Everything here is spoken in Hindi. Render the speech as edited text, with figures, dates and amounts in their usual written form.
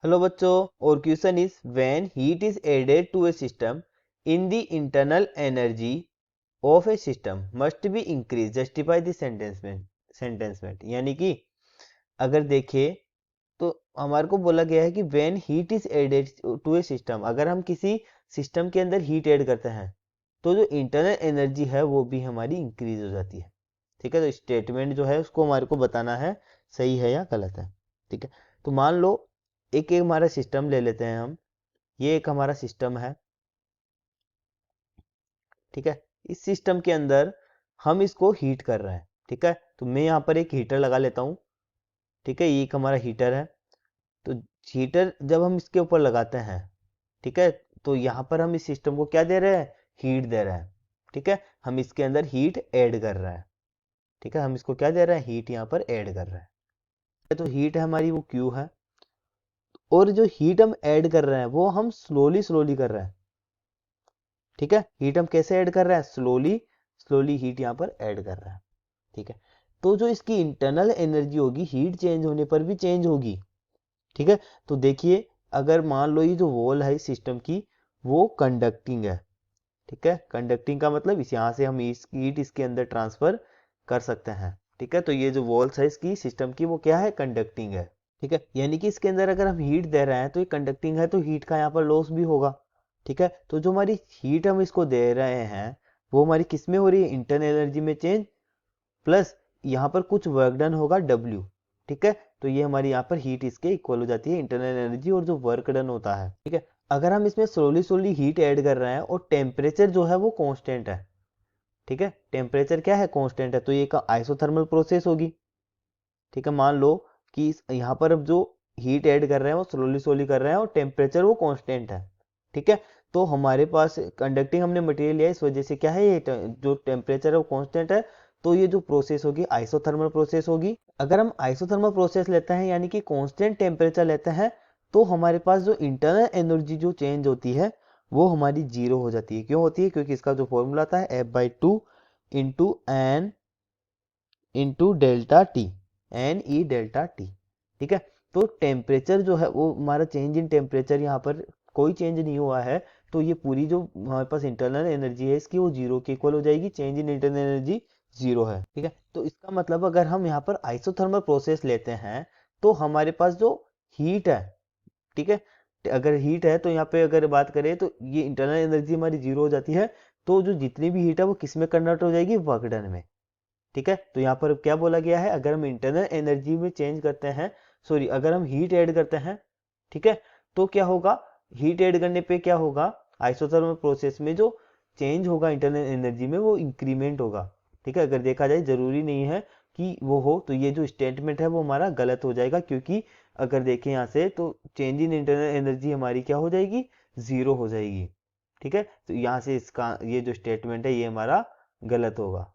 हेलो बच्चों, और question is when heat is added to a system in the internal energy of a system must be increase justify the statement. यानी कि अगर देखें तो हमारे को बोला गया है कि when heat is added to a system, अगर हम किसी सिस्टम के अंदर हीट ऐड करते हैं तो जो इंटरनल एनर्जी है वो भी हमारी इंक्रीज हो जाती है। ठीक है, तो स्टेटमेंट जो है उसको हमारे को बताना है सही है या गलत है। ठीक है, तो मान लो एक एक हमारा सिस्टम ले लेते हैं हम। ये एक हमारा सिस्टम है। ठीक है, इस सिस्टम के अंदर हम इसको हीट कर रहे हैं। ठीक है, तो मैं यहाँ पर एक हीटर लगा लेता हूँ। ठीक है, ये एक हमारा हीटर है। तो हीटर जब हम इसके ऊपर लगाते हैं, ठीक है, तो यहाँ पर हम इस सिस्टम को क्या दे रहे हैं, हीट दे रहे हैं। ठीक है, हम इसके अंदर हीट ऐड कर रहे हैं। ठीक है, हम इसको क्या दे रहे हैं, हीट यहाँ पर ऐड कर रहे हैं। तो हीट है हमारी वो क्यू है, और जो हीट हम ऐड कर रहे हैं वो हम स्लोली स्लोली कर रहे हैं। ठीक है, हीट हम कैसे ऐड कर रहे हैं, स्लोली स्लोली हीट यहाँ पर ऐड कर रहे हैं। ठीक है, तो जो इसकी इंटरनल एनर्जी होगी हीट चेंज होने पर भी चेंज होगी। ठीक है, तो देखिए अगर मान लो ये जो वॉल है इस सिस्टम की वो कंडक्टिंग है। ठीक है, कंडक्टिंग का मतलब इस यहाँ से हम इस हीट इसके अंदर ट्रांसफर कर सकते हैं। ठीक है, तो ये जो वॉल्स है इसकी सिस्टम की वो क्या है, कंडक्टिंग है। ठीक है, यानी कि इसके अंदर अगर हम हीट दे रहे हैं तो ये कंडक्टिंग है, तो हीट का यहाँ पर लॉस भी होगा। ठीक है, तो जो हमारी हीट हम इसको दे रहे हैं वो हमारी किस में हो रही है, इंटरनल एनर्जी में चेंज, प्लस यहाँ पर कुछ वर्क डन होगा W। ठीक है, तो ये हमारी यहाँ पर हीट इसके इक्वल हो जाती है, इंटरनल एनर्जी और जो वर्क डन होता है। ठीक है, अगर हम इसमें स्लोली स्लोली हीट ऐड कर रहे हैं और टेम्परेचर जो है वो कांस्टेंट है। ठीक है, टेम्परेचर क्या है, कांस्टेंट है, तो ये एक आइसोथर्मल प्रोसेस होगी। ठीक है, मान लो कि यहाँ पर अब जो हीट ऐड कर रहे हैं वो स्लोली स्लोली कर रहे हैं और टेम्परेचर वो कांस्टेंट है। ठीक है, तो हमारे पास कंडक्टिंग हमने मटेरियल लिया, इस वजह से क्या है, ये जो टेम्परेचर है वो कांस्टेंट है। तो ये जो प्रोसेस होगी आइसोथर्मल प्रोसेस होगी। अगर हम आइसोथर्मल प्रोसेस लेते हैं यानी कि कांस्टेंट टेम्परेचर लेते हैं, तो हमारे पास जो इंटरनल एनर्जी जो चेंज होती है वो हमारी जीरो हो जाती है। क्यों होती है, क्योंकि इसका जो फॉर्मूला आता है F/2 into N into delta T, NE∆T। ठीक है, तो टेम्परेचर जो है वो हमारा चेंज इन टेम्परेचर यहाँ पर कोई चेंज नहीं हुआ है, तो ये पूरी जो हमारे पास इंटरनल एनर्जी है इसकी वो जीरो के इक्वल हो जाएगी, change in internal energy zero है। ठीक है, तो इसका मतलब अगर हम यहाँ पर आइसोथर्मल प्रोसेस लेते हैं तो हमारे पास जो हीट है, ठीक है, अगर हीट है तो यहाँ पे अगर बात करें तो ये इंटरनल एनर्जी हमारी जीरो हो जाती है, तो जो जितनी भी हीट है वो किस में कन्वर्ट हो जाएगी, वर्क डन में। ठीक है, तो यहाँ पर क्या बोला गया है, अगर हम इंटरनल एनर्जी में चेंज करते हैं, सॉरी अगर हम हीट ऐड करते हैं, ठीक है, तो क्या होगा, हीट ऐड करने पे क्या होगा, आइसोथर्मल प्रोसेस में जो चेंज होगा इंटरनल एनर्जी में वो इंक्रीमेंट होगा। ठीक है, अगर देखा जाए जरूरी नहीं है कि वो हो, तो ये जो स्टेटमेंट है वो हमारा गलत हो जाएगा, क्योंकि अगर देखें यहाँ से तो चेंज इन इंटरनल एनर्जी हमारी क्या हो जाएगी, जीरो हो जाएगी। ठीक है, तो यहाँ से इसका ये जो स्टेटमेंट है ये हमारा गलत होगा।